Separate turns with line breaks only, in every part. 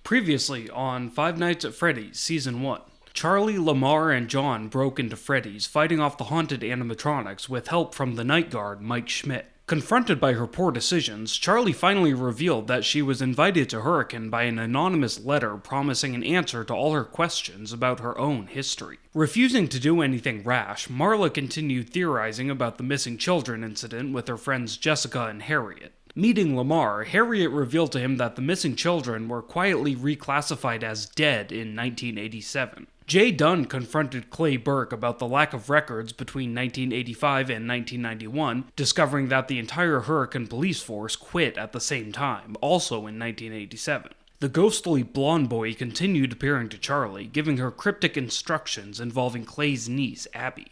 Previously on Five Nights at Freddy's Season 1. Charlie, Lamar, and John broke into Freddy's, fighting off the haunted animatronics with help from the night guard, Mike Schmidt. Confronted by her poor decisions, Charlie finally revealed that she was invited to Hurricane by an anonymous letter promising an answer to all her questions about her own history. Refusing to do anything rash, Marla continued theorizing about the missing children incident with her friends Jessica and Harriet. Meeting Lamar, Harriet revealed to him that the missing children were quietly reclassified as dead in 1987. Jay Dunn confronted Clay Burke about the lack of records between 1985 and 1991, discovering that the entire Hurricane police force quit at the same time, also in 1987. The ghostly blonde boy continued appearing to Charlie, giving her cryptic instructions involving Clay's niece, Abby.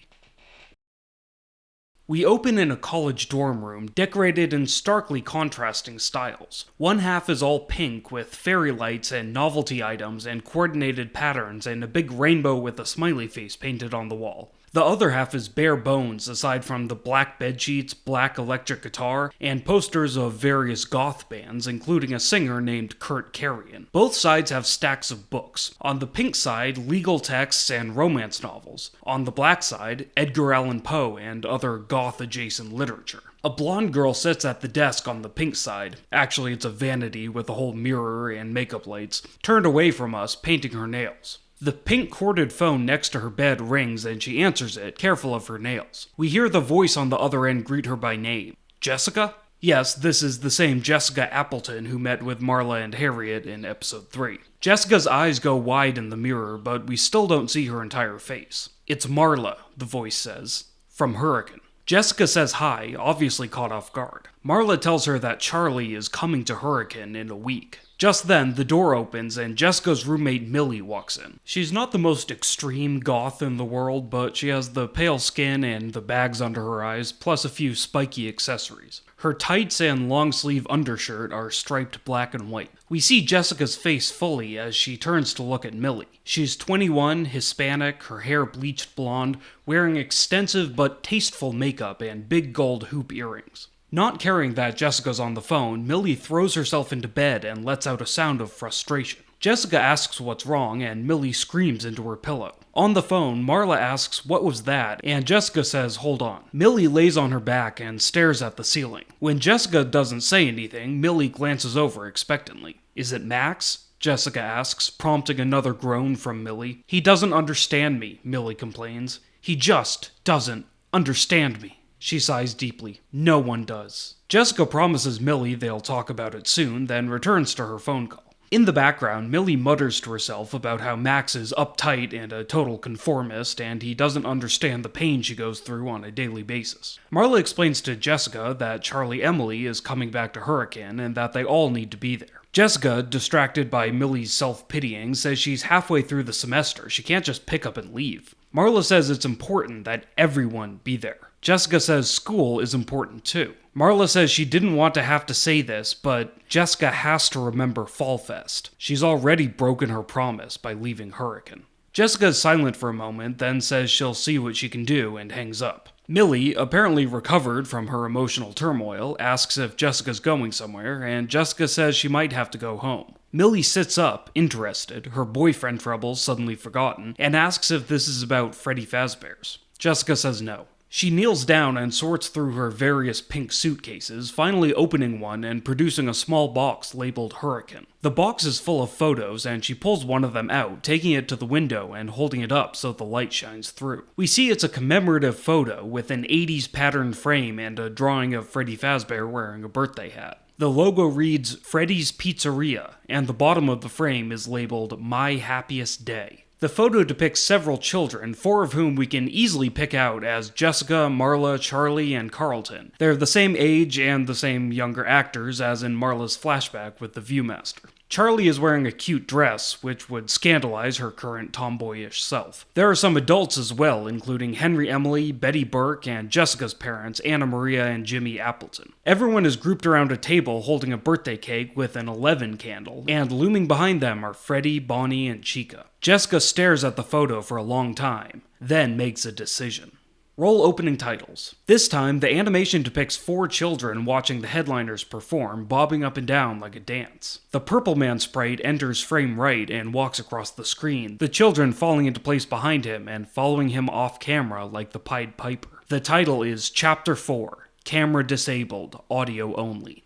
We open in a college dorm room decorated in starkly contrasting styles. One half is all pink with fairy lights and novelty items and coordinated patterns and a big rainbow with a smiley face painted on the wall. The other half is bare bones aside from the black bedsheets, black electric guitar, and posters of various goth bands, including a singer named Kurt Carrion. Both sides have stacks of books. On the pink side, legal texts and romance novels. On the black side, Edgar Allan Poe and other goth-adjacent literature. A blonde girl sits at the desk on the pink side. Actually, it's a vanity with a whole mirror and makeup lights, turned away from us, painting her nails. The pink corded phone next to her bed rings and she answers it, careful of her nails. We hear the voice on the other end greet her by name. Jessica? Yes, this is the same Jessica Appleton who met with Marla and Harriet in episode 3. Jessica's eyes go wide in the mirror, but we still don't see her entire face. It's Marla, the voice says, from Hurricane. Jessica says hi, obviously caught off guard. Marla tells her that Charlie is coming to Hurricane in a week. Just then, the door opens and Jessica's roommate Millie walks in. She's not the most extreme goth in the world, but she has the pale skin and the bags under her eyes, plus a few spiky accessories. Her tights and long-sleeve undershirt are striped black and white. We see Jessica's face fully as she turns to look at Millie. She's 21, Hispanic, her hair bleached blonde, wearing extensive but tasteful makeup and big gold hoop earrings. Not caring that Jessica's on the phone, Millie throws herself into bed and lets out a sound of frustration. Jessica asks what's wrong, and Millie screams into her pillow. On the phone, Marla asks what was that, and Jessica says hold on. Millie lays on her back and stares at the ceiling. When Jessica doesn't say anything, Millie glances over expectantly. Is it Max? Jessica asks, prompting another groan from Millie. He doesn't understand me, Millie complains. He just doesn't understand me. She sighs deeply. No one does. Jessica promises Millie they'll talk about it soon, then returns to her phone call. In the background, Millie mutters to herself about how Max is uptight and a total conformist, and he doesn't understand the pain she goes through on a daily basis. Marla explains to Jessica that Charlie Emily is coming back to Hurricane and that they all need to be there. Jessica, distracted by Millie's self-pitying, says she's halfway through the semester. She can't just pick up and leave. Marla says it's important that everyone be there. Jessica says school is important too. Marla says she didn't want to have to say this, but Jessica has to remember Fall Fest. She's already broken her promise by leaving Hurricane. Jessica is silent for a moment, then says she'll see what she can do and hangs up. Millie, apparently recovered from her emotional turmoil, asks if Jessica's going somewhere, and Jessica says she might have to go home. Millie sits up, interested, her boyfriend troubles suddenly forgotten, and asks if this is about Freddy Fazbear's. Jessica says no. She kneels down and sorts through her various pink suitcases, finally opening one and producing a small box labeled Hurricane. The box is full of photos, and she pulls one of them out, taking it to the window and holding it up so the light shines through. We see it's a commemorative photo with an 80s patterned frame and a drawing of Freddy Fazbear wearing a birthday hat. The logo reads Freddy's Pizzeria, and the bottom of the frame is labeled My Happiest Day. The photo depicts several children, 4 of whom we can easily pick out as Jessica, Marla, Charlie, and Carlton. They're the same age and the same younger actors as in Marla's flashback with the Viewmaster. Charlie is wearing a cute dress, which would scandalize her current tomboyish self. There are some adults as well, including Henry Emily, Betty Burke, and Jessica's parents, Anna Maria and Jimmy Appleton. Everyone is grouped around a table holding a birthday cake with an 11 candle, and looming behind them are Freddy, Bonnie, and Chica. Jessica stares at the photo for a long time, then makes a decision. Roll opening titles. This time, the animation depicts 4 children watching the headliners perform, bobbing up and down like a dance. The Purple Man sprite enters frame right and walks across the screen, the children falling into place behind him and following him off camera like the Pied Piper. The title is Chapter 4, Camera Disabled, Audio Only.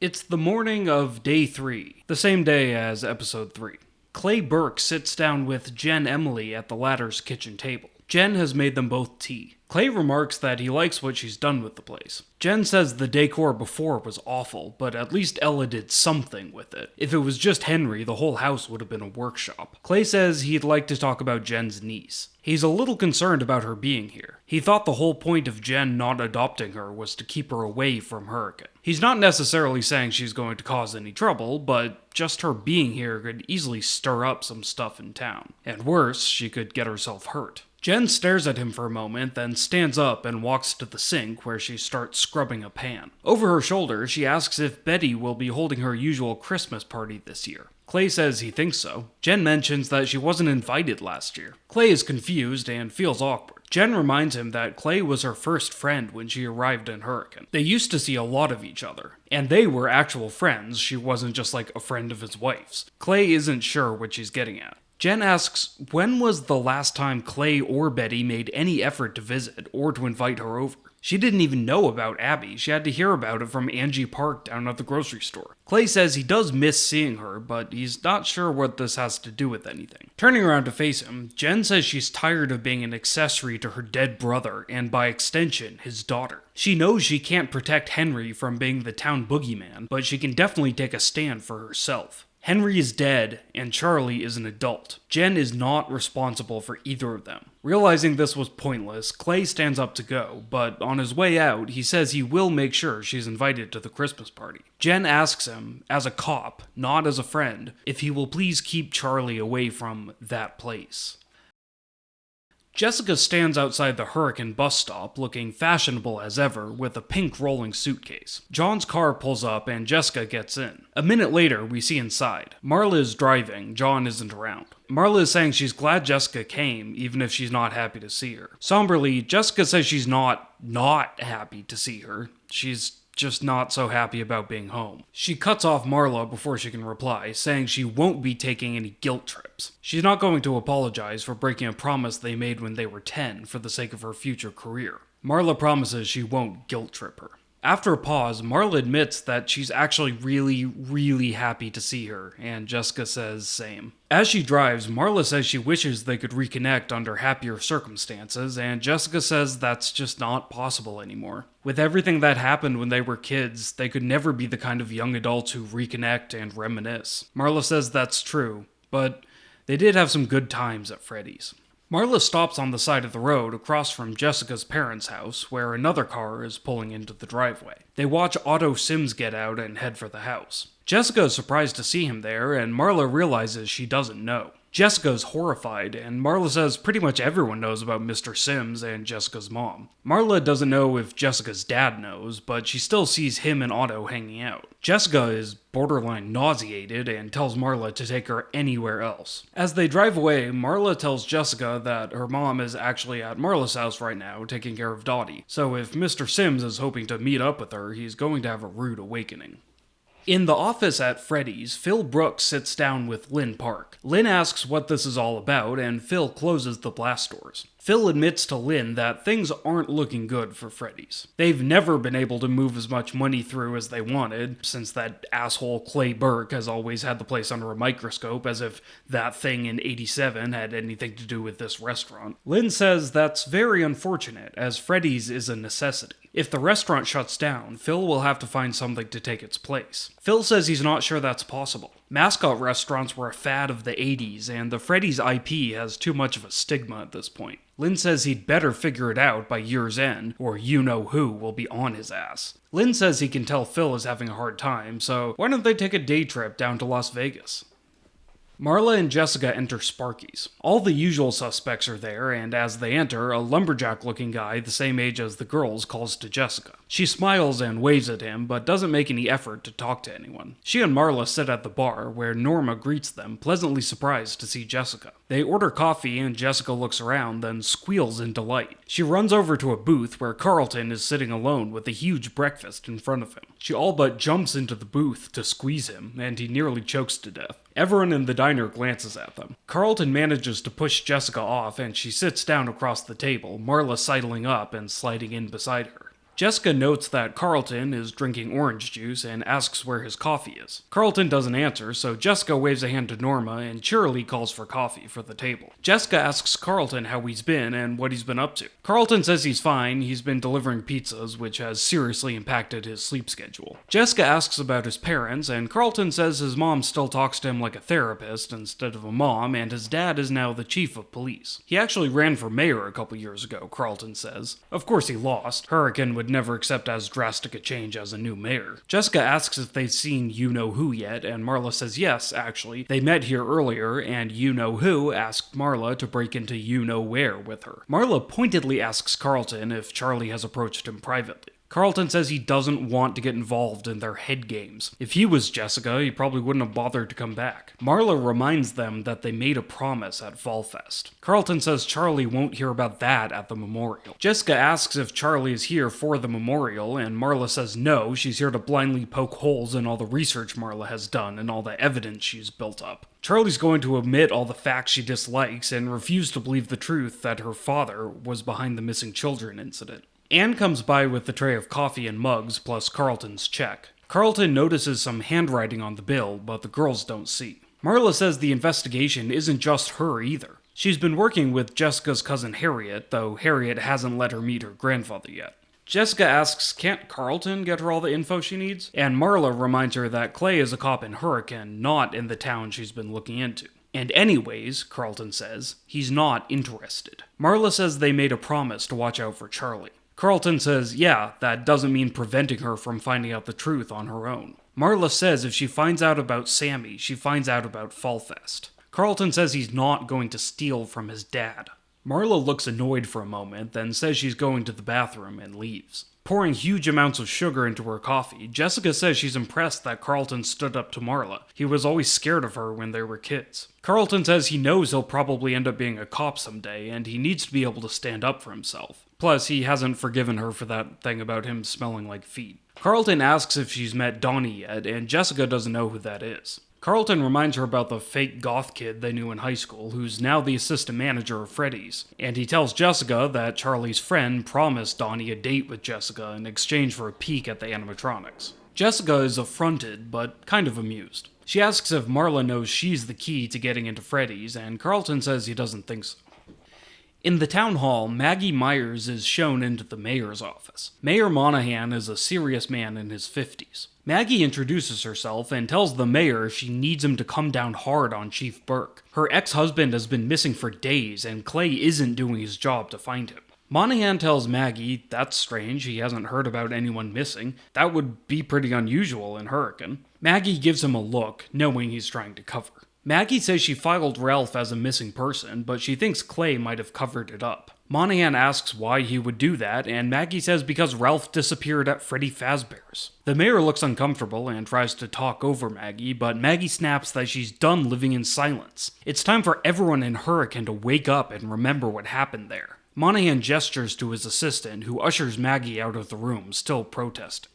It's the morning of Day 3, the same day as Episode 3. Clay Burke sits down with Jen Emily at the latter's kitchen table. Jen has made them both tea. Clay remarks that he likes what she's done with the place. Jen says the decor before was awful, but at least Ella did something with it. If it was just Henry, the whole house would have been a workshop. Clay says he'd like to talk about Jen's niece. He's a little concerned about her being here. He thought the whole point of Jen not adopting her was to keep her away from Hurricane. He's not necessarily saying she's going to cause any trouble, but just her being here could easily stir up some stuff in town. And worse, she could get herself hurt. Jen stares at him for a moment, then stands up and walks to the sink where she starts scrubbing a pan. Over her shoulder, she asks if Betty will be holding her usual Christmas party this year. Clay says he thinks so. Jen mentions that she wasn't invited last year. Clay is confused and feels awkward. Jen reminds him that Clay was her first friend when she arrived in Hurricane. They used to see a lot of each other, and they were actual friends. She wasn't just like a friend of his wife's. Clay isn't sure what she's getting at. Jen asks, when was the last time Clay or Betty made any effort to visit or to invite her over? She didn't even know about Abby. She had to hear about it from Angie Park down at the grocery store. Clay says he does miss seeing her, but he's not sure what this has to do with anything. Turning around to face him, Jen says she's tired of being an accessory to her dead brother, and by extension, his daughter. She knows she can't protect Henry from being the town boogeyman, but she can definitely take a stand for herself. Henry is dead, and Charlie is an adult. Jen is not responsible for either of them. Realizing this was pointless, Clay stands up to go, but on his way out, he says he will make sure she's invited to the Christmas party. Jen asks him, as a cop, not as a friend, if he will please keep Charlie away from that place. Jessica stands outside the Hurricane bus stop, looking fashionable as ever, with a pink rolling suitcase. John's car pulls up and Jessica gets in. A minute later, we see inside. Marla is driving, John isn't around. Marla is saying she's glad Jessica came, even if she's not happy to see her. Somberly, Jessica says she's not happy to see her. She's just not so happy about being home. She cuts off Marla before she can reply, saying she won't be taking any guilt trips. She's not going to apologize for breaking a promise they made when they were 10 for the sake of her future career. Marla promises she won't guilt trip her. After a pause, Marla admits that she's actually really happy to see her, and Jessica says same. As she drives, Marla says she wishes they could reconnect under happier circumstances, and Jessica says that's just not possible anymore. With everything that happened when they were kids, they could never be the kind of young adults who reconnect and reminisce. Marla says that's true, but they did have some good times at Freddy's. Marla stops on the side of the road across from Jessica's parents' house, where another car is pulling into the driveway. They watch Otto Sims get out and head for the house. Jessica is surprised to see him there, and Marla realizes she doesn't know. Jessica is horrified, and Marla says pretty much everyone knows about Mr. Sims and Jessica's mom. Marla doesn't know if Jessica's dad knows, but she still sees him and Otto hanging out. Jessica is borderline nauseated and tells Marla to take her anywhere else. As they drive away, Marla tells Jessica that her mom is actually at Marla's house right now taking care of Dottie, so if Mr. Sims is hoping to meet up with her, he's going to have a rude awakening. In the office at Freddy's, Phil Brooks sits down with Lynn Park. Lynn asks what this is all about, and Phil closes the blast doors. Phil admits to Lynn that things aren't looking good for Freddy's. They've never been able to move as much money through as they wanted, since that asshole Clay Burke has always had the place under a microscope, as if that thing in '87 had anything to do with this restaurant. Lynn says that's very unfortunate, as Freddy's is a necessity. If the restaurant shuts down, Phil will have to find something to take its place. Phil says he's not sure that's possible. Mascot restaurants were a fad of the 80s, and the Freddy's IP has too much of a stigma at this point. Lynn says he'd better figure it out by year's end, or you-know-who will be on his ass. Lynn says he can tell Phil is having a hard time, so why don't they take a day trip down to Las Vegas? Marla and Jessica enter Sparky's. All the usual suspects are there, and as they enter, a lumberjack-looking guy the same age as the girls calls to Jessica. She smiles and waves at him, but doesn't make any effort to talk to anyone. She and Marla sit at the bar, where Norma greets them, pleasantly surprised to see Jessica. They order coffee, and Jessica looks around, then squeals in delight. She runs over to a booth where Carlton is sitting alone with a huge breakfast in front of him. She all but jumps into the booth to squeeze him, and he nearly chokes to death. Everyone in the diner glances at them. Carlton manages to push Jessica off, and she sits down across the table, Marla sidling up and sliding in beside her. Jessica notes that Carlton is drinking orange juice and asks where his coffee is. Carlton doesn't answer, so Jessica waves a hand to Norma and cheerily calls for coffee for the table. Jessica asks Carlton how he's been and what he's been up to. Carlton says he's fine, he's been delivering pizzas, which has seriously impacted his sleep schedule. Jessica asks about his parents, and Carlton says his mom still talks to him like a therapist instead of a mom, and his dad is now the chief of police. He actually ran for mayor a couple years ago, Carlton says. Of course he lost. Hurricane would never accept as drastic a change as a new mayor. Jessica asks if they've seen You-Know-Who yet, and Marla says yes, actually. They met here earlier, and You-Know-Who asked Marla to break into You-Know-Where with her. Marla pointedly asks Carlton if Charlie has approached him privately. Carlton says he doesn't want to get involved in their head games. If he was Jessica, he probably wouldn't have bothered to come back. Marla reminds them that they made a promise at Fall Fest. Carlton says Charlie won't hear about that at the memorial. Jessica asks if Charlie is here for the memorial, and Marla says no, she's here to blindly poke holes in all the research Marla has done and all the evidence she's built up. Charlie's going to omit all the facts she dislikes and refuse to believe the truth that her father was behind the missing children incident. Anne comes by with the tray of coffee and mugs, plus Carlton's check. Carlton notices some handwriting on the bill, but the girls don't see. Marla says the investigation isn't just her either. She's been working with Jessica's cousin Harriet, though Harriet hasn't let her meet her grandfather yet. Jessica asks, can't Carlton get her all the info she needs? And Marla reminds her that Clay is a cop in Hurricane, not in the town she's been looking into. And anyways, Carlton says, he's not interested. Marla says they made a promise to watch out for Charlie. Carlton says, yeah, that doesn't mean preventing her from finding out the truth on her own. Marla says if she finds out about Sammy, she finds out about Fall Fest. Carlton says he's not going to steal from his dad. Marla looks annoyed for a moment, then says she's going to the bathroom and leaves. Pouring huge amounts of sugar into her coffee, Jessica says she's impressed that Carlton stood up to Marla. He was always scared of her when they were kids. Carlton says he knows he'll probably end up being a cop someday, and he needs to be able to stand up for himself. Plus, he hasn't forgiven her for that thing about him smelling like feet. Carlton asks if she's met Donnie yet, and Jessica doesn't know who that is. Carlton reminds her about the fake goth kid they knew in high school, who's now the assistant manager of Freddy's. And he tells Jessica that Charlie's friend promised Donnie a date with Jessica in exchange for a peek at the animatronics. Jessica is affronted, but kind of amused. She asks if Marla knows she's the key to getting into Freddy's, and Carlton says he doesn't think so. In the town hall, Maggie Myers is shown into the mayor's office. Mayor Monahan is a serious man in his 50s. Maggie introduces herself and tells the mayor she needs him to come down hard on Chief Burke. Her ex-husband has been missing for days, and Clay isn't doing his job to find him. Monahan tells Maggie that's strange, he hasn't heard about anyone missing. That would be pretty unusual in Hurricane. Maggie gives him a look, knowing he's trying to cover. Maggie says she filed Ralph as a missing person, but she thinks Clay might have covered it up. Monahan asks why he would do that, and Maggie says because Ralph disappeared at Freddy Fazbear's. The mayor looks uncomfortable and tries to talk over Maggie, but Maggie snaps that she's done living in silence. It's time for everyone in Hurricane to wake up and remember what happened there. Monahan gestures to his assistant, who ushers Maggie out of the room, still protesting.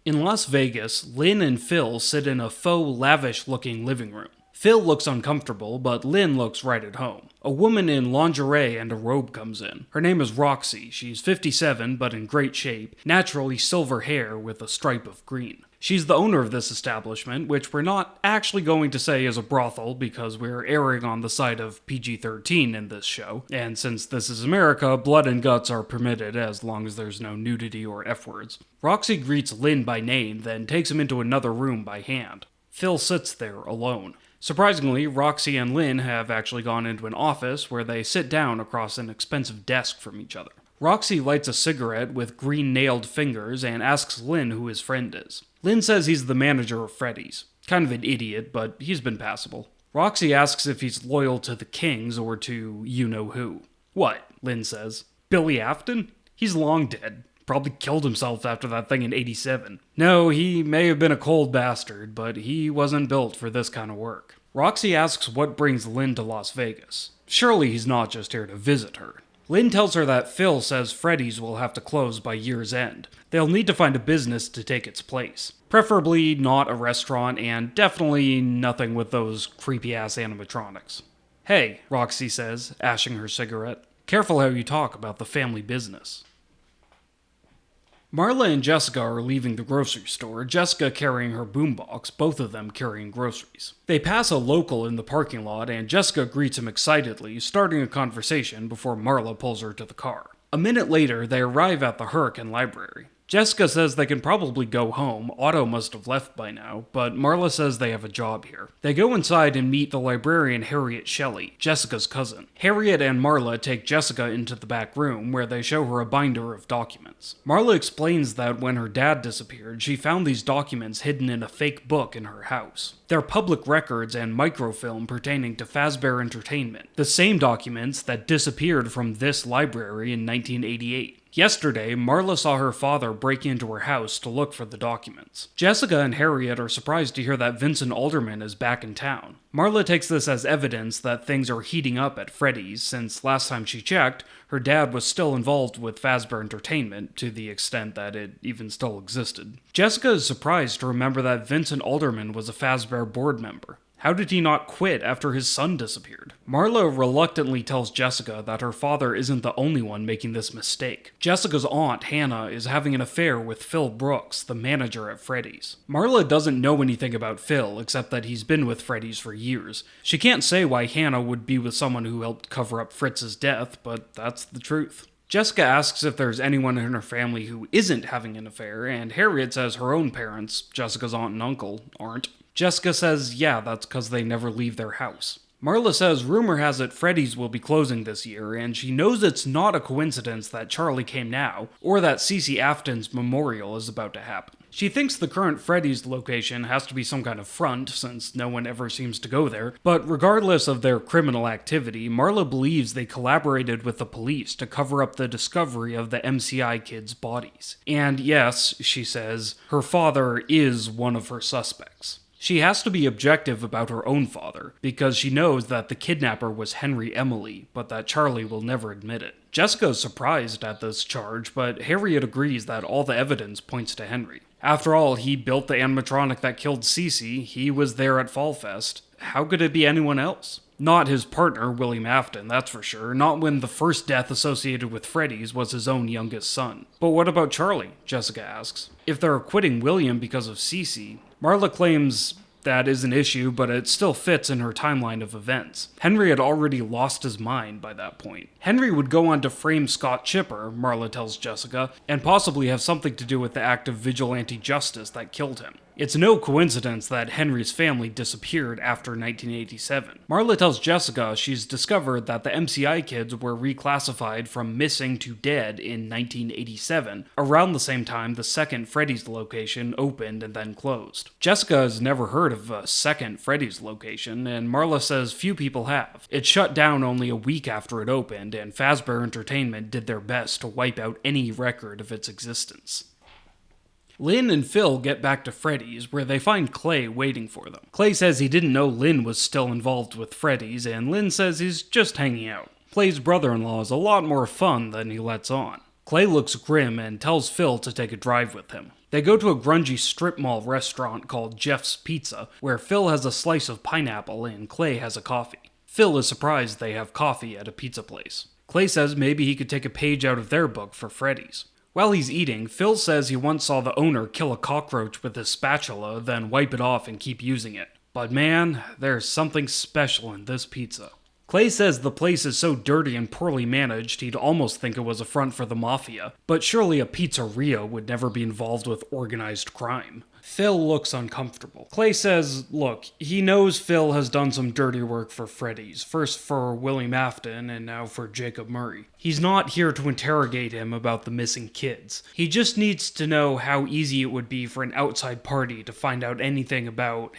In Las Vegas, Lynn and Phil sit in a faux lavish-looking living room. Phil looks uncomfortable, but Lynn looks right at home. A woman in lingerie and a robe comes in. Her name is Roxy. She's 57, but in great shape, naturally silver hair with a stripe of green. She's the owner of this establishment, which we're not actually going to say is a brothel because we're erring on the side of PG-13 in this show. And since this is America, blood and guts are permitted as long as there's no nudity or F-words. Roxy greets Lynn by name, then takes him into another room by hand. Phil sits there alone. Surprisingly, Roxy and Lynn have actually gone into an office where they sit down across an expensive desk from each other. Roxy lights a cigarette with green-nailed fingers and asks Lynn who his friend is. Lynn says he's the manager of Freddy's. Kind of an idiot, but he's been passable. Roxy asks if he's loyal to the Kings or to you-know-who. What? Lynn says. Billy Afton? He's long dead. Probably killed himself after that thing in '87. No, he may have been a cold bastard, but he wasn't built for this kind of work. Roxy asks what brings Lynn to Las Vegas. Surely he's not just here to visit her. Lynn tells her that Phil says Freddy's will have to close by year's end. They'll need to find a business to take its place. Preferably not a restaurant, and definitely nothing with those creepy-ass animatronics. Hey, Roxy says, ashing her cigarette. Careful how you talk about the family business. Marla and Jessica are leaving the grocery store, Jessica carrying her boombox, both of them carrying groceries. They pass a local in the parking lot, and Jessica greets him excitedly, starting a conversation before Marla pulls her to the car. A minute later, they arrive at the Hurricane Library. Jessica says they can probably go home, Otto must have left by now, but Marla says they have a job here. They go inside and meet the librarian Harriet Shelley, Jessica's cousin. Harriet and Marla take Jessica into the back room, where they show her a binder of documents. Marla explains that when her dad disappeared, she found these documents hidden in a fake book in her house. They're public records and microfilm pertaining to Fazbear Entertainment, the same documents that disappeared from this library in 1988. Yesterday, Marla saw her father break into her house to look for the documents. Jessica and Harriet are surprised to hear that Vincent Alderman is back in town. Marla takes this as evidence that things are heating up at Freddy's, since last time she checked, her dad was still involved with Fazbear Entertainment, to the extent that it even still existed. Jessica is surprised to remember that Vincent Alderman was a Fazbear board member. How did he not quit after his son disappeared? Marla reluctantly tells Jessica that her father isn't the only one making this mistake. Jessica's aunt, Hannah, is having an affair with Phil Brooks, the manager at Freddy's. Marla doesn't know anything about Phil, except that he's been with Freddy's for years. She can't say why Hannah would be with someone who helped cover up Fritz's death, but that's the truth. Jessica asks if there's anyone in her family who isn't having an affair, and Harriet says her own parents, Jessica's aunt and uncle, aren't. Jessica says, yeah, that's because they never leave their house. Marla says rumor has it Freddy's will be closing this year, and she knows it's not a coincidence that Charlie came now, or that Cece Afton's memorial is about to happen. She thinks the current Freddy's location has to be some kind of front, since no one ever seems to go there, but regardless of their criminal activity, Marla believes they collaborated with the police to cover up the discovery of the MCI kids' bodies. And yes, she says, her father is one of her suspects. She has to be objective about her own father, because she knows that the kidnapper was Henry Emily, but that Charlie will never admit it. Jessica is surprised at this charge, but Harriet agrees that all the evidence points to Henry. After all, he built the animatronic that killed Cece, he was there at Fall Fest. How could it be anyone else? Not his partner, William Afton, that's for sure, not when the first death associated with Freddy's was his own youngest son. But what about Charlie? Jessica asks. If they're acquitting William because of Cece, Marla claims that is an issue, but it still fits in her timeline of events. Henry had already lost his mind by that point. Henry would go on to frame Scott Chipper, Marla tells Jessica, and possibly have something to do with the act of vigilante justice that killed him. It's no coincidence that Henry's family disappeared after 1987. Marla tells Jessica she's discovered that the MCI kids were reclassified from missing to dead in 1987, around the same time the second Freddy's location opened and then closed. Jessica has never heard of a second Freddy's location, and Marla says few people have. It shut down only a week after it opened, and Fazbear Entertainment did their best to wipe out any record of its existence. Lynn and Phil get back to Freddy's, where they find Clay waiting for them. Clay says he didn't know Lynn was still involved with Freddy's, and Lynn says he's just hanging out. Clay's brother-in-law is a lot more fun than he lets on. Clay looks grim and tells Phil to take a drive with him. They go to a grungy strip mall restaurant called Jeff's Pizza, where Phil has a slice of pineapple and Clay has a coffee. Phil is surprised they have coffee at a pizza place. Clay says maybe he could take a page out of their book for Freddy's. While he's eating, Phil says he once saw the owner kill a cockroach with his spatula, then wipe it off and keep using it. But man, there's something special in this pizza. Clay says the place is so dirty and poorly managed he'd almost think it was a front for the mafia, but surely a pizzeria would never be involved with organized crime. Phil looks uncomfortable. Clay says, look, he knows Phil has done some dirty work for Freddy's, first for William Afton and now for Jacob Murray. He's not here to interrogate him about the missing kids. He just needs to know how easy it would be for an outside party to find out anything about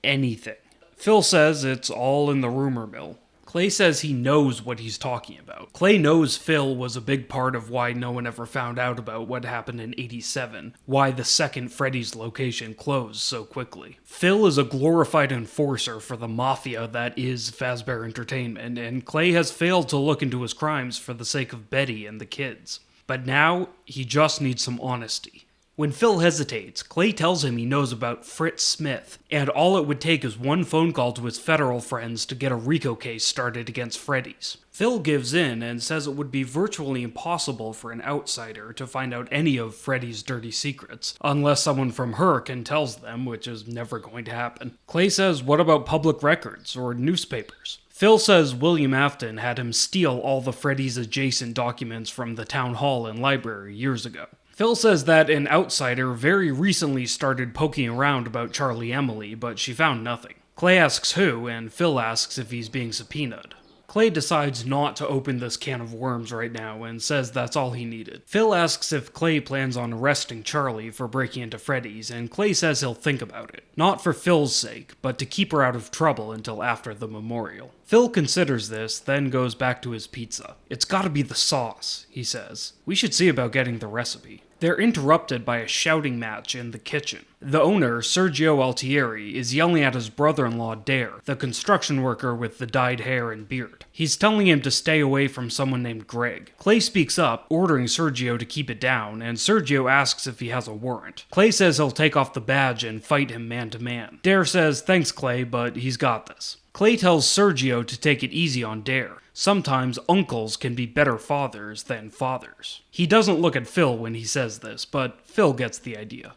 anything. Phil says it's all in the rumor mill. Clay says he knows what he's talking about. Clay knows Phil was a big part of why no one ever found out about what happened in '87, why the second Freddy's location closed so quickly. Phil is a glorified enforcer for the mafia that is Fazbear Entertainment, and Clay has failed to look into his crimes for the sake of Betty and the kids. But now, he just needs some honesty. When Phil hesitates, Clay tells him he knows about Fritz Smith, and all it would take is one phone call to his federal friends to get a RICO case started against Freddy's. Phil gives in and says it would be virtually impossible for an outsider to find out any of Freddy's dirty secrets, unless someone from Burke tells them, which is never going to happen. Clay says, what about public records or newspapers? Phil says William Afton had him steal all the Freddy's adjacent documents from the town hall and library years ago. Phil says that an outsider very recently started poking around about Charlie Emily, but she found nothing. Clay asks who, and Phil asks if he's being subpoenaed. Clay decides not to open this can of worms right now and says that's all he needed. Phil asks if Clay plans on arresting Charlie for breaking into Freddy's, and Clay says he'll think about it. Not for Phil's sake, but to keep her out of trouble until after the memorial. Phil considers this, then goes back to his pizza. It's gotta be the sauce, he says. We should see about getting the recipe. They're interrupted by a shouting match in the kitchen. The owner, Sergio Altieri, is yelling at his brother-in-law Dare, the construction worker with the dyed hair and beard. He's telling him to stay away from someone named Greg. Clay speaks up, ordering Sergio to keep it down, and Sergio asks if he has a warrant. Clay says he'll take off the badge and fight him man-to-man. Dare says, thanks Clay, but he's got this. Clay tells Sergio to take it easy on Dare. Sometimes uncles can be better fathers than fathers. He doesn't look at Phil when he says this, but Phil gets the idea.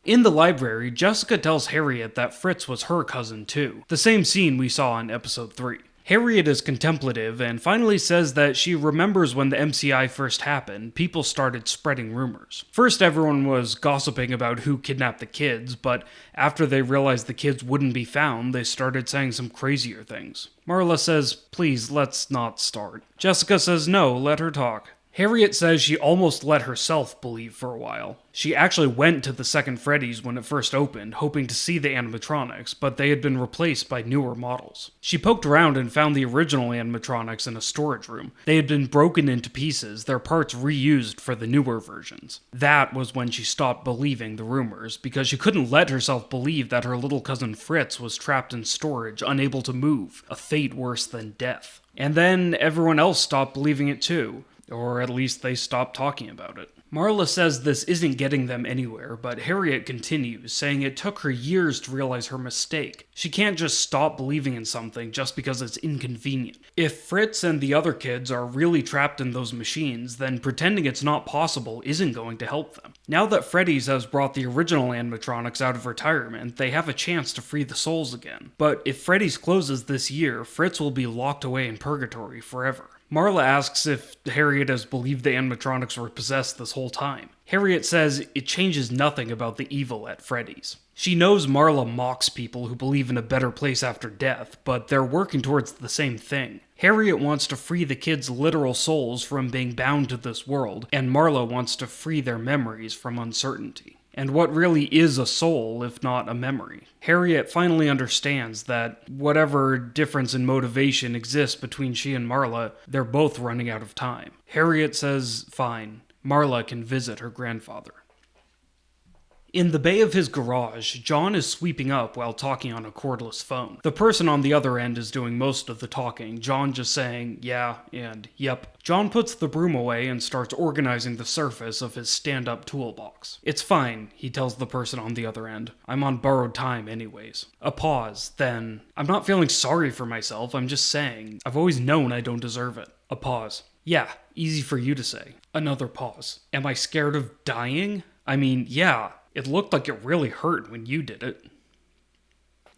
In the library, Jessica tells Harriet that Fritz was her cousin too, the same scene we saw in episode 3. Harriet is contemplative and finally says that she remembers when the MCI first happened, people started spreading rumors. First everyone was gossiping about who kidnapped the kids, but after they realized the kids wouldn't be found, they started saying some crazier things. Marla says, please, let's not start. Jessica says no, let her talk. Harriet says she almost let herself believe for a while. She actually went to the second Freddy's when it first opened, hoping to see the animatronics, but they had been replaced by newer models. She poked around and found the original animatronics in a storage room. They had been broken into pieces, their parts reused for the newer versions. That was when she stopped believing the rumors, because she couldn't let herself believe that her little cousin Fritz was trapped in storage, unable to move, a fate worse than death. And then everyone else stopped believing it too. Or at least they stopped talking about it. Marla says this isn't getting them anywhere, but Harriet continues, saying it took her years to realize her mistake. She can't just stop believing in something just because it's inconvenient. If Fritz and the other kids are really trapped in those machines, then pretending it's not possible isn't going to help them. Now that Freddy's has brought the original animatronics out of retirement, they have a chance to free the souls again. But if Freddy's closes this year, Fritz will be locked away in purgatory forever. Marla asks if Harriet has believed the animatronics were possessed this whole time. Harriet says it changes nothing about the evil at Freddy's. She knows Marla mocks people who believe in a better place after death, but they're working towards the same thing. Harriet wants to free the kids' literal souls from being bound to this world, and Marla wants to free their memories from uncertainty. And what really is a soul if not a memory? Harriet finally understands that whatever difference in motivation exists between she and Marla, they're both running out of time. Harriet says, fine, Marla can visit her grandfather. In the bay of his garage, John is sweeping up while talking on a cordless phone. The person on the other end is doing most of the talking, John just saying, yeah, and yep. John puts the broom away and starts organizing the surface of his stand-up toolbox. It's fine, he tells the person on the other end. I'm on borrowed time anyways. A pause, then, I'm not feeling sorry for myself, I'm just saying. I've always known I don't deserve it. A pause. Yeah, easy for you to say. Another pause. Am I scared of dying? I mean, yeah. It looked like it really hurt when you did it.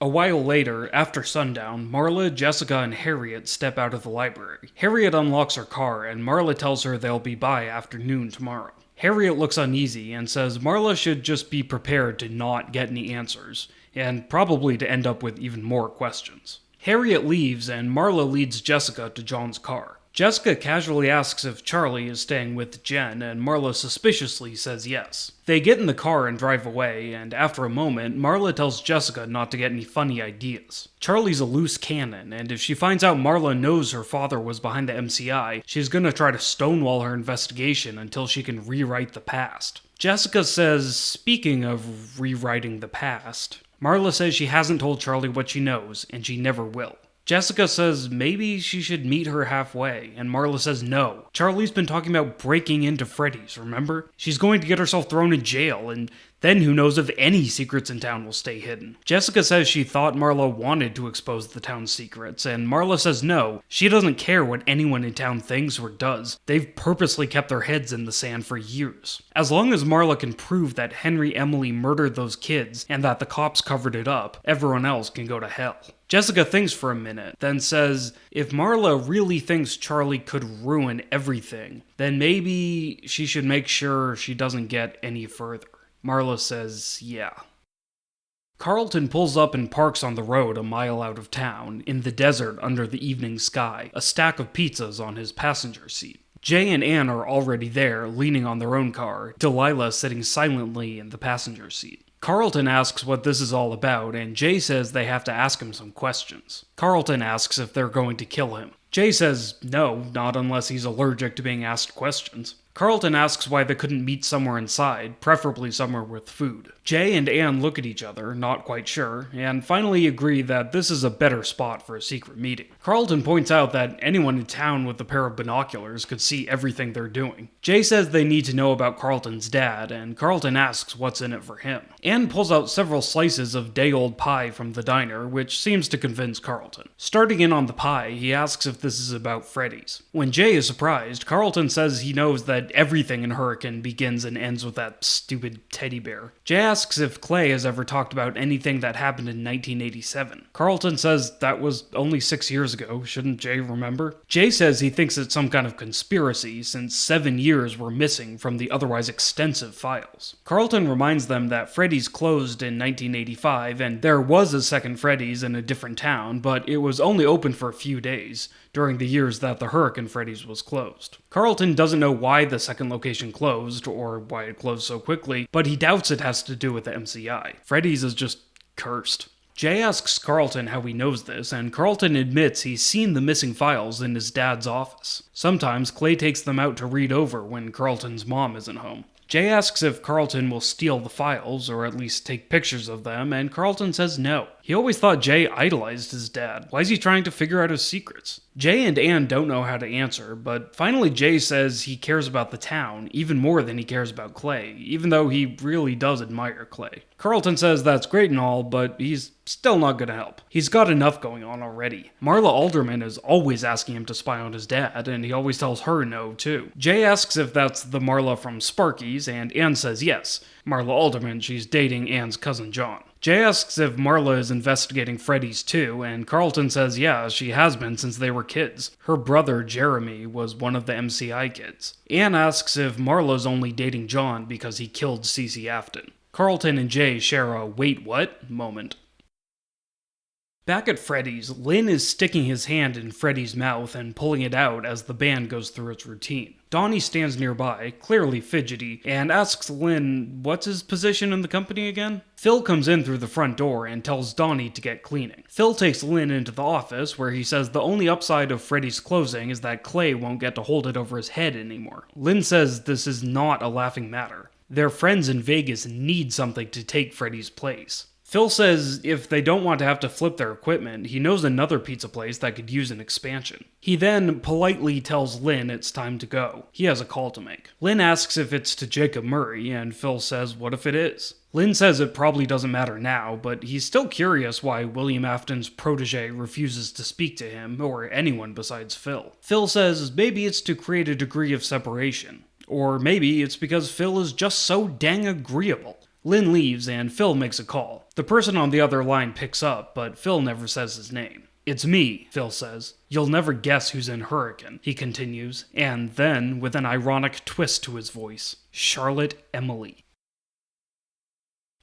A while later, after sundown, Marla, Jessica, and Harriet step out of the library. Harriet unlocks her car, and Marla tells her they'll be by after noon tomorrow. Harriet looks uneasy and says Marla should just be prepared to not get any answers, and probably to end up with even more questions. Harriet leaves, and Marla leads Jessica to John's car. Jessica casually asks if Charlie is staying with Jen, and Marla suspiciously says yes. They get in the car and drive away, and after a moment, Marla tells Jessica not to get any funny ideas. Charlie's a loose cannon, and if she finds out Marla knows her father was behind the MCI, she's gonna try to stonewall her investigation until she can rewrite the past. Jessica says, speaking of rewriting the past, Marla says she hasn't told Charlie what she knows, and she never will. Jessica says maybe she should meet her halfway, and Marla says no. Charlie's been talking about breaking into Freddy's, remember? She's going to get herself thrown in jail, and then who knows if any secrets in town will stay hidden. Jessica says she thought Marla wanted to expose the town's secrets, and Marla says no, she doesn't care what anyone in town thinks or does. They've purposely kept their heads in the sand for years. As long as Marla can prove that Henry Emily murdered those kids and that the cops covered it up, everyone else can go to hell. Jessica thinks for a minute, then says, if Marla really thinks Charlie could ruin everything, then maybe she should make sure she doesn't get any further. Marla says, yeah. Carlton pulls up and parks on the road a mile out of town, in the desert under the evening sky, a stack of pizzas on his passenger seat. Jay and Anne are already there, leaning on their own car, Delilah sitting silently in the passenger seat. Carlton asks what this is all about, and Jay says they have to ask him some questions. Carlton asks if they're going to kill him. Jay says no, not unless he's allergic to being asked questions. Carlton asks why they couldn't meet somewhere inside, preferably somewhere with food. Jay and Anne look at each other, not quite sure, and finally agree that this is a better spot for a secret meeting. Carlton points out that anyone in town with a pair of binoculars could see everything they're doing. Jay says they need to know about Carlton's dad, and Carlton asks what's in it for him. Anne pulls out several slices of day-old pie from the diner, which seems to convince Carlton. Starting in on the pie, he asks if this is about Freddy's. When Jay is surprised, Carlton says he knows that everything in Hurricane begins and ends with that stupid teddy bear. Jay asks if Clay has ever talked about anything that happened in 1987. Carlton says that was only 6 years ago, shouldn't Jay remember? Jay says he thinks it's some kind of conspiracy since 7 years were missing from the otherwise extensive files. Carlton reminds them that Freddy's closed in 1985 and there was a second Freddy's in a different town, but it was only open for a few days, during the years that the Hurricane Freddy's was closed. Carlton doesn't know why the second location closed, or why it closed so quickly, but he doubts it has to do with the MCI. Freddy's is just cursed. Jay asks Carlton how he knows this, and Carlton admits he's seen the missing files in his dad's office. Sometimes Clay takes them out to read over when Carlton's mom isn't home. Jay asks if Carlton will steal the files, or at least take pictures of them, and Carlton says no. He always thought Jay idolized his dad. Why is he trying to figure out his secrets? Jay and Anne don't know how to answer, but finally Jay says he cares about the town even more than he cares about Clay, even though he really does admire Clay. Carlton says that's great and all, but he's still not gonna help. He's got enough going on already. Marla Alderman is always asking him to spy on his dad, and he always tells her no, too. Jay asks if that's the Marla from Sparky's, and Anne says yes. Marla Alderman, she's dating Anne's cousin John. Jay asks if Marla is investigating Freddy's too, and Carlton says yeah, she has been since they were kids. Her brother, Jeremy, was one of the MCI kids. Anne asks if Marla's only dating John because he killed Cece Afton. Carlton and Jay share a wait what moment. Back at Freddy's, Lynn is sticking his hand in Freddy's mouth and pulling it out as the band goes through its routine. Donnie stands nearby, clearly fidgety, and asks Lynn what's his position in the company again? Phil comes in through the front door and tells Donnie to get cleaning. Phil takes Lynn into the office where he says the only upside of Freddy's closing is that Clay won't get to hold it over his head anymore. Lynn says this is not a laughing matter. Their friends in Vegas need something to take Freddy's place. Phil says if they don't want to have to flip their equipment, he knows another pizza place that could use an expansion. He then politely tells Lynn it's time to go. He has a call to make. Lynn asks if it's to Jacob Murray, and Phil says what if it is? Lynn says it probably doesn't matter now, but he's still curious why William Afton's protege refuses to speak to him, or anyone besides Phil. Phil says maybe it's to create a degree of separation. Or maybe it's because Phil is just so dang agreeable. Lynn leaves and Phil makes a call. The person on the other line picks up, but Phil never says his name. It's me, Phil says. You'll never guess who's in Hurricane, he continues, and then, with an ironic twist to his voice, Charlotte Emily.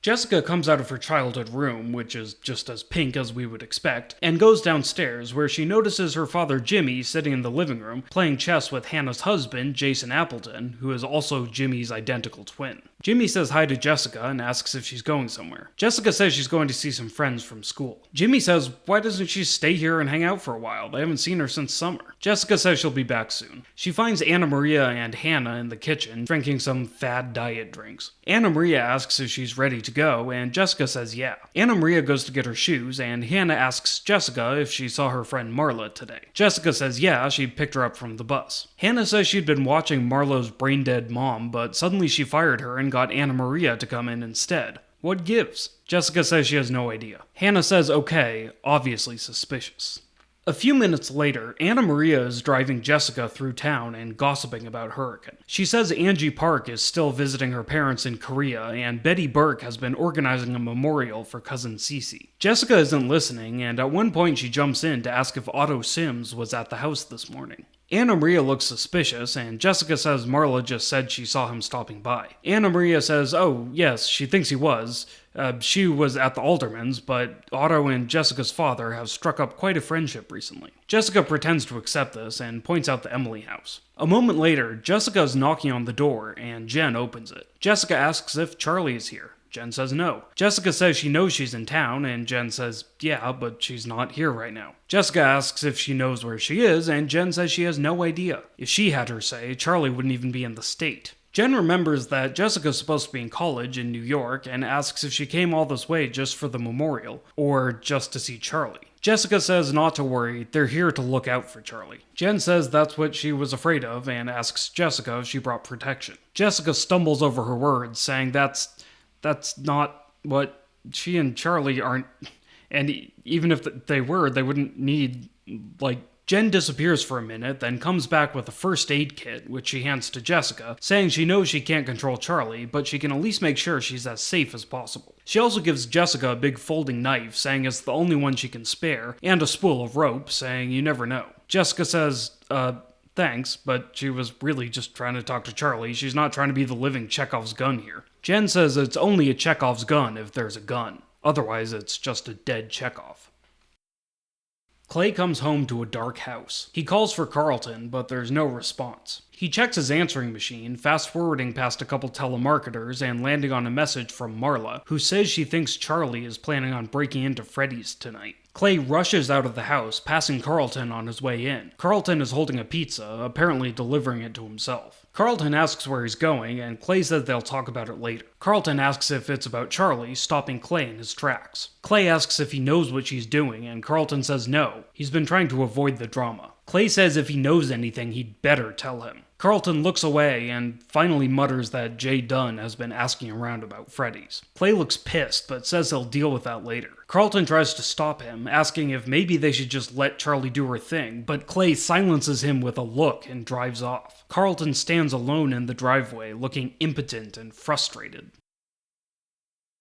Jessica comes out of her childhood room, which is just as pink as we would expect, and goes downstairs where she notices her father Jimmy sitting in the living room playing chess with Hannah's husband, Jason Appleton, who is also Jimmy's identical twin. Jimmy says hi to Jessica and asks if she's going somewhere. Jessica says she's going to see some friends from school. Jimmy says, why doesn't she stay here and hang out for a while? I haven't seen her since summer. Jessica says she'll be back soon. She finds Anna Maria and Hannah in the kitchen, drinking some fad diet drinks. Anna Maria asks if she's ready to go, and Jessica says yeah. Anna Maria goes to get her shoes, and Hannah asks Jessica if she saw her friend Marla today. Jessica says yeah, she picked her up from the bus. Hannah says she'd been watching Marla's brain-dead mom, but suddenly she fired her and got Anna Maria to come in instead. What gives? Jessica says she has no idea. Hannah says okay, obviously suspicious. A few minutes later, Anna Maria is driving Jessica through town and gossiping about Hurricane. She says Angie Park is still visiting her parents in Korea, and Betty Burke has been organizing a memorial for cousin Cece. Jessica isn't listening, and at one point she jumps in to ask if Otto Sims was at the house this morning. Anna Maria looks suspicious, and Jessica says Marla just said she saw him stopping by. Anna Maria says, oh, yes, she thinks he was. She was at the Aldermans, but Otto and Jessica's father have struck up quite a friendship recently. Jessica pretends to accept this and points out the Emily house. A moment later, Jessica is knocking on the door, and Jen opens it. Jessica asks if Charlie is here. Jen says no. Jessica says she knows she's in town, and Jen says, yeah, but she's not here right now. Jessica asks if she knows where she is, and Jen says she has no idea. If she had her say, Charlie wouldn't even be in the state. Jen remembers that Jessica's supposed to be in college in New York, and asks if she came all this way just for the memorial, or just to see Charlie. Jessica says not to worry, they're here to look out for Charlie. Jen says that's what she was afraid of, and asks Jessica if she brought protection. Jessica stumbles over her words, saying that's not what she and Charlie aren't, and even if they were, they wouldn't need, Jen disappears for a minute, then comes back with a first aid kit, which she hands to Jessica, saying she knows she can't control Charlie, but she can at least make sure she's as safe as possible. She also gives Jessica a big folding knife, saying it's the only one she can spare, and a spool of rope, saying you never know. Jessica says, thanks, but she was really just trying to talk to Charlie. She's not trying to be the living Chekhov's gun here. Jen says it's only a Chekhov's gun if there's a gun. Otherwise, it's just a dead Chekhov. Clay comes home to a dark house. He calls for Carlton, but there's no response. He checks his answering machine, fast-forwarding past a couple telemarketers and landing on a message from Marla, who says she thinks Charlie is planning on breaking into Freddy's tonight. Clay rushes out of the house, passing Carlton on his way in. Carlton is holding a pizza, apparently delivering it to himself. Carlton asks where he's going, and Clay says they'll talk about it later. Carlton asks if it's about Charlie, stopping Clay in his tracks. Clay asks if he knows what she's doing, and Carlton says no. He's been trying to avoid the drama. Clay says if he knows anything, he'd better tell him. Carlton looks away and finally mutters that Jay Dunn has been asking around about Freddy's. Clay looks pissed, but says he'll deal with that later. Carlton tries to stop him, asking if maybe they should just let Charlie do her thing, but Clay silences him with a look and drives off. Carlton stands alone in the driveway, looking impotent and frustrated.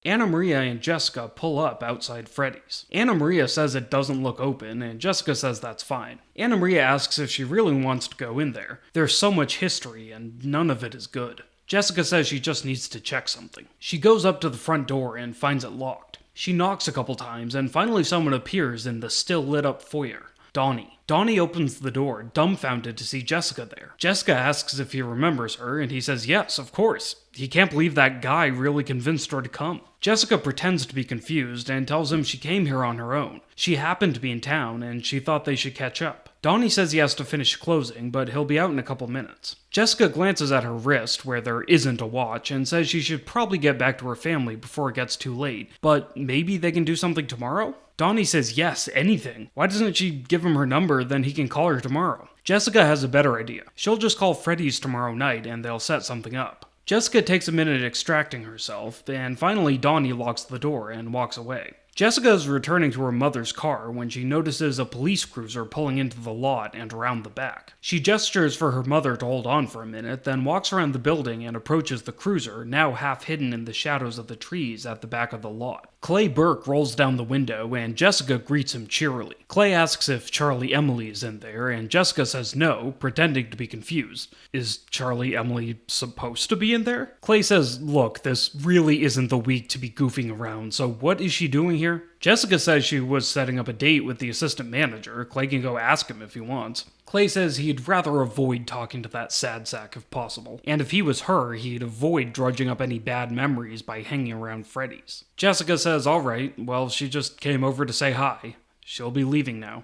Anna Maria and Jessica pull up outside Freddy's. Anna Maria says it doesn't look open, and Jessica says that's fine. Anna Maria asks if she really wants to go in there. There's so much history, and none of it is good. Jessica says she just needs to check something. She goes up to the front door and finds it locked. She knocks a couple times, and finally someone appears in the still lit up foyer. Donnie. Donnie opens the door, dumbfounded to see Jessica there. Jessica asks if he remembers her, and he says yes, of course. He can't believe that guy really convinced her to come. Jessica pretends to be confused and tells him she came here on her own. She happened to be in town, and she thought they should catch up. Donnie says he has to finish closing, but he'll be out in a couple minutes. Jessica glances at her wrist, where there isn't a watch, and says she should probably get back to her family before it gets too late, but maybe they can do something tomorrow? Donnie says yes, anything. Why doesn't she give him her number, then he can call her tomorrow? Jessica has a better idea. She'll just call Freddy's tomorrow night, and they'll set something up. Jessica takes a minute extracting herself, and finally Donnie locks the door and walks away. Jessica is returning to her mother's car when she notices a police cruiser pulling into the lot and around the back. She gestures for her mother to hold on for a minute, then walks around the building and approaches the cruiser, now half hidden in the shadows of the trees at the back of the lot. Clay Burke rolls down the window, and Jessica greets him cheerily. Clay asks if Charlie Emily is in there, and Jessica says no, pretending to be confused. Is Charlie Emily supposed to be in there? Clay says, look, this really isn't the week to be goofing around, so what is she doing here? Jessica says she was setting up a date with the assistant manager. Clay can go ask him if he wants. Clay says he'd rather avoid talking to that sad sack if possible, and if he was her, he'd avoid drudging up any bad memories by hanging around Freddy's. Jessica says, alright, well, she just came over to say hi. She'll be leaving now.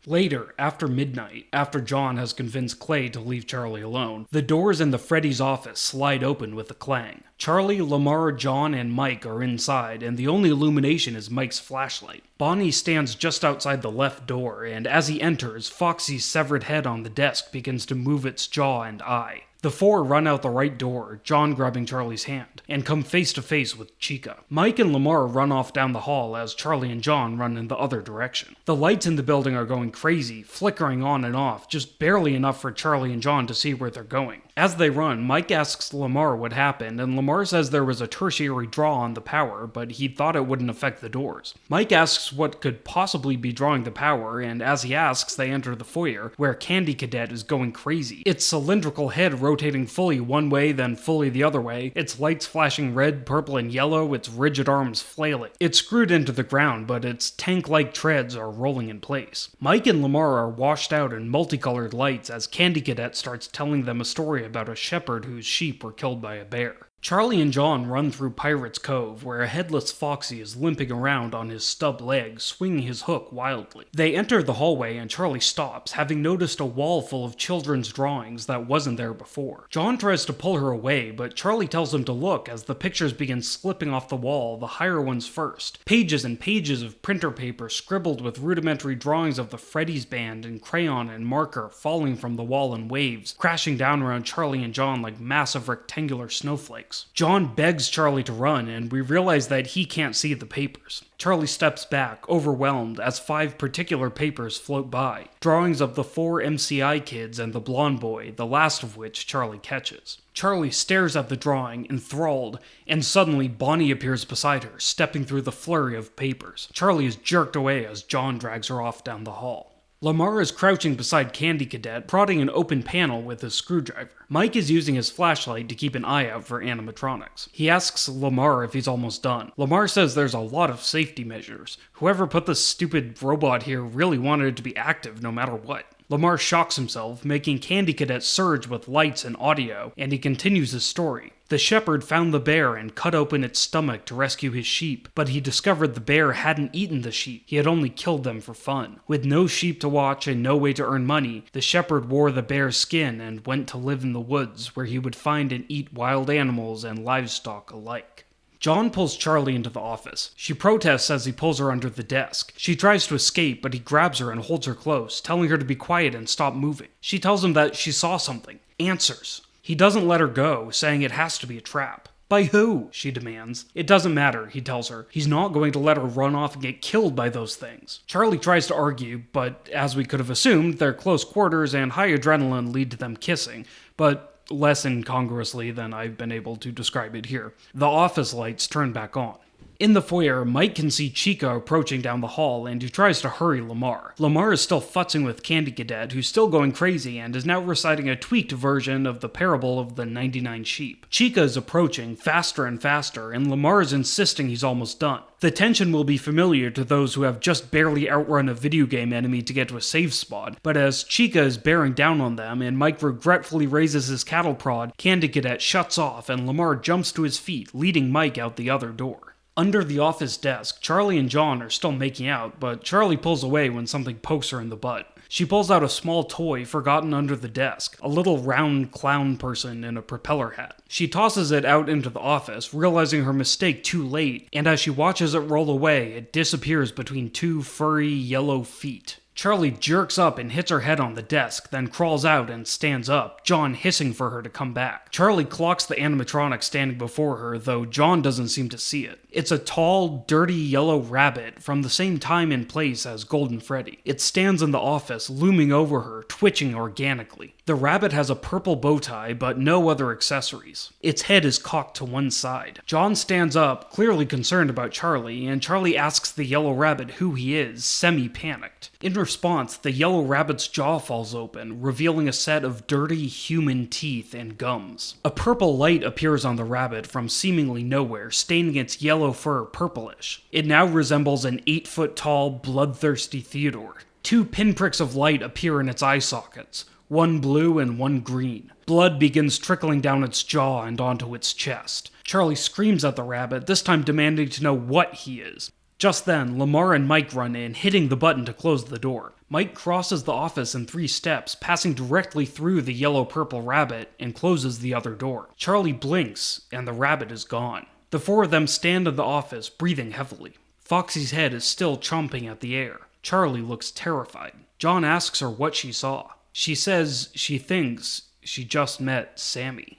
Later, after midnight, after John has convinced Clay to leave Charlie alone, the doors in the Freddy's office slide open with a clang. Charlie, Lamar, John, and Mike are inside, and the only illumination is Mike's flashlight. Bonnie stands just outside the left door, and as he enters, Foxy's severed head on the desk begins to move its jaw and eye. The four run out the right door, John grabbing Charlie's hand, and come face to face with Chica. Mike and Lamar run off down the hall as Charlie and John run in the other direction. The lights in the building are going crazy, flickering on and off, just barely enough for Charlie and John to see where they're going. As they run, Mike asks Lamar what happened, and Lamar says there was a tertiary draw on the power, but he thought it wouldn't affect the doors. Mike asks what could possibly be drawing the power, and as he asks, they enter the foyer, where Candy Cadet is going crazy. Its cylindrical head rotating fully one way, then fully the other way, its lights flashing red, purple, and yellow, its rigid arms flailing. It's screwed into the ground, but its tank-like treads are rolling in place. Mike and Lamar are washed out in multicolored lights as Candy Cadet starts telling them a story about a shepherd whose sheep were killed by a bear. Charlie and John run through Pirate's Cove, where a headless Foxy is limping around on his stub leg, swinging his hook wildly. They enter the hallway and Charlie stops, having noticed a wall full of children's drawings that wasn't there before. John tries to pull her away, but Charlie tells him to look as the pictures begin slipping off the wall, the higher ones first. Pages and pages of printer paper scribbled with rudimentary drawings of the Freddy's band in crayon and marker falling from the wall in waves, crashing down around Charlie and John like massive rectangular snowflakes. John begs Charlie to run, and we realize that he can't see the papers. Charlie steps back, overwhelmed, as 5 particular papers float by. Drawings of the 4 MCI kids and the blonde boy, the last of which Charlie catches. Charlie stares at the drawing, enthralled, and suddenly Bonnie appears beside her, stepping through the flurry of papers. Charlie is jerked away as John drags her off down the hall. Lamar is crouching beside Candy Cadet, prodding an open panel with his screwdriver. Mike is using his flashlight to keep an eye out for animatronics. He asks Lamar if he's almost done. Lamar says there's a lot of safety measures. Whoever put this stupid robot here really wanted it to be active no matter what. Lamar shocks himself, making Candy Cadet surge with lights and audio, and he continues his story. The shepherd found the bear and cut open its stomach to rescue his sheep, but he discovered the bear hadn't eaten the sheep, he had only killed them for fun. With no sheep to watch and no way to earn money, the shepherd wore the bear's skin and went to live in the woods, where he would find and eat wild animals and livestock alike. John pulls Charlie into the office. She protests as he pulls her under the desk. She tries to escape, but he grabs her and holds her close, telling her to be quiet and stop moving. She tells him that she saw something. Answers. He doesn't let her go, saying it has to be a trap. By who? She demands. It doesn't matter, he tells her. He's not going to let her run off and get killed by those things. Charlie tries to argue, but as we could have assumed, their close quarters and high adrenaline lead to them kissing, but less incongruously than I've been able to describe it here. The office lights turn back on. In the foyer, Mike can see Chica approaching down the hall, and he tries to hurry Lamar. Lamar is still futzing with Candy Cadet, who's still going crazy and is now reciting a tweaked version of the parable of the 99 sheep. Chica is approaching, faster and faster, and Lamar is insisting he's almost done. The tension will be familiar to those who have just barely outrun a video game enemy to get to a safe spot, but as Chica is bearing down on them and Mike regretfully raises his cattle prod, Candy Cadet shuts off and Lamar jumps to his feet, leading Mike out the other door. Under the office desk, Charlie and John are still making out, but Charlie pulls away when something pokes her in the butt. She pulls out a small toy forgotten under the desk, a little round clown person in a propeller hat. She tosses it out into the office, realizing her mistake too late, and as she watches it roll away, it disappears between 2 furry yellow feet. Charlie jerks up and hits her head on the desk, then crawls out and stands up, John hissing for her to come back. Charlie clocks the animatronic standing before her, though John doesn't seem to see it. It's a tall, dirty yellow rabbit from the same time and place as Golden Freddy. It stands in the office, looming over her, twitching organically. The rabbit has a purple bow tie, but no other accessories. Its head is cocked to one side. John stands up, clearly concerned about Charlie, and Charlie asks the yellow rabbit who he is, semi-panicked. In response, the yellow rabbit's jaw falls open, revealing a set of dirty human teeth and gums. A purple light appears on the rabbit from seemingly nowhere, staining its yellow fur purplish. It now resembles an 8-foot-tall, bloodthirsty Theodore. 2 pinpricks of light appear in its eye sockets, one blue and one green. Blood begins trickling down its jaw and onto its chest. Charlie screams at the rabbit, this time demanding to know what he is. Just then, Lamar and Mike run in, hitting the button to close the door. Mike crosses the office in 3 steps, passing directly through the yellow-purple rabbit, and closes the other door. Charlie blinks, and the rabbit is gone. The 4 of them stand in the office, breathing heavily. Foxy's head is still chomping at the air. Charlie looks terrified. John asks her what she saw. She says she thinks she just met Sammy.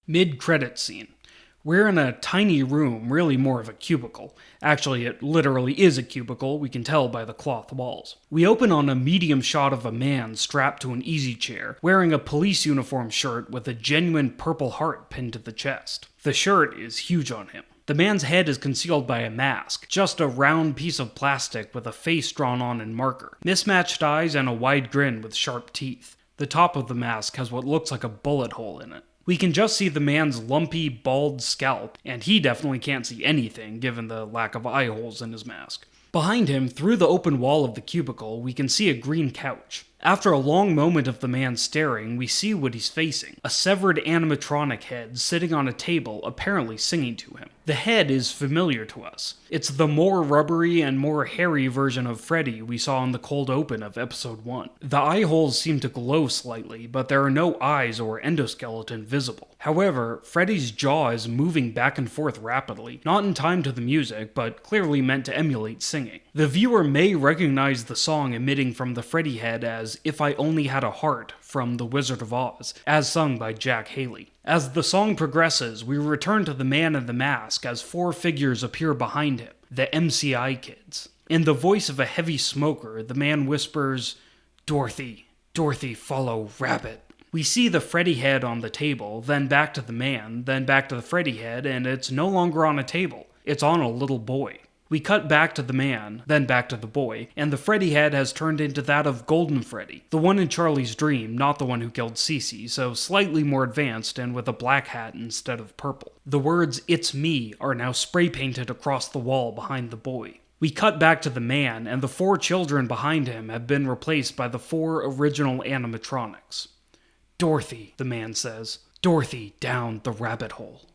Mid-credit scene. We're in a tiny room, really more of a cubicle. Actually, it literally is a cubicle, we can tell by the cloth walls. We open on a medium shot of a man strapped to an easy chair, wearing a police uniform shirt with a genuine purple heart pinned to the chest. The shirt is huge on him. The man's head is concealed by a mask, just a round piece of plastic with a face drawn on in marker, mismatched eyes and a wide grin with sharp teeth. The top of the mask has what looks like a bullet hole in it. We can just see the man's lumpy, bald scalp, and he definitely can't see anything given the lack of eye holes in his mask. Behind him, through the open wall of the cubicle, we can see a green couch. After a long moment of the man staring, we see what he's facing. A severed animatronic head sitting on a table, apparently singing to him. The head is familiar to us. It's the more rubbery and more hairy version of Freddy we saw in the cold open of episode 1. The eye holes seem to glow slightly, but there are no eyes or endoskeleton visible. However, Freddy's jaw is moving back and forth rapidly, not in time to the music, but clearly meant to emulate singing. The viewer may recognize the song emitting from the Freddy head as If I Only Had a Heart from The Wizard of Oz, as sung by Jack Haley. As the song progresses, we return to the man in the mask as 4 figures appear behind him, the MCI kids. In the voice of a heavy smoker, the man whispers, "Dorothy, Dorothy, follow Rabbit." We see the Freddy head on the table, then back to the man, then back to the Freddy head, and it's no longer on a table. It's on a little boy. We cut back to the man, then back to the boy, and the Freddy head has turned into that of Golden Freddy, the one in Charlie's dream, not the one who killed Cece, so slightly more advanced and with a black hat instead of purple. The words, "It's me," are now spray painted across the wall behind the boy. We cut back to the man, and the 4 children behind him have been replaced by the 4 original animatronics. "Dorothy," the man says. "Dorothy down the rabbit hole."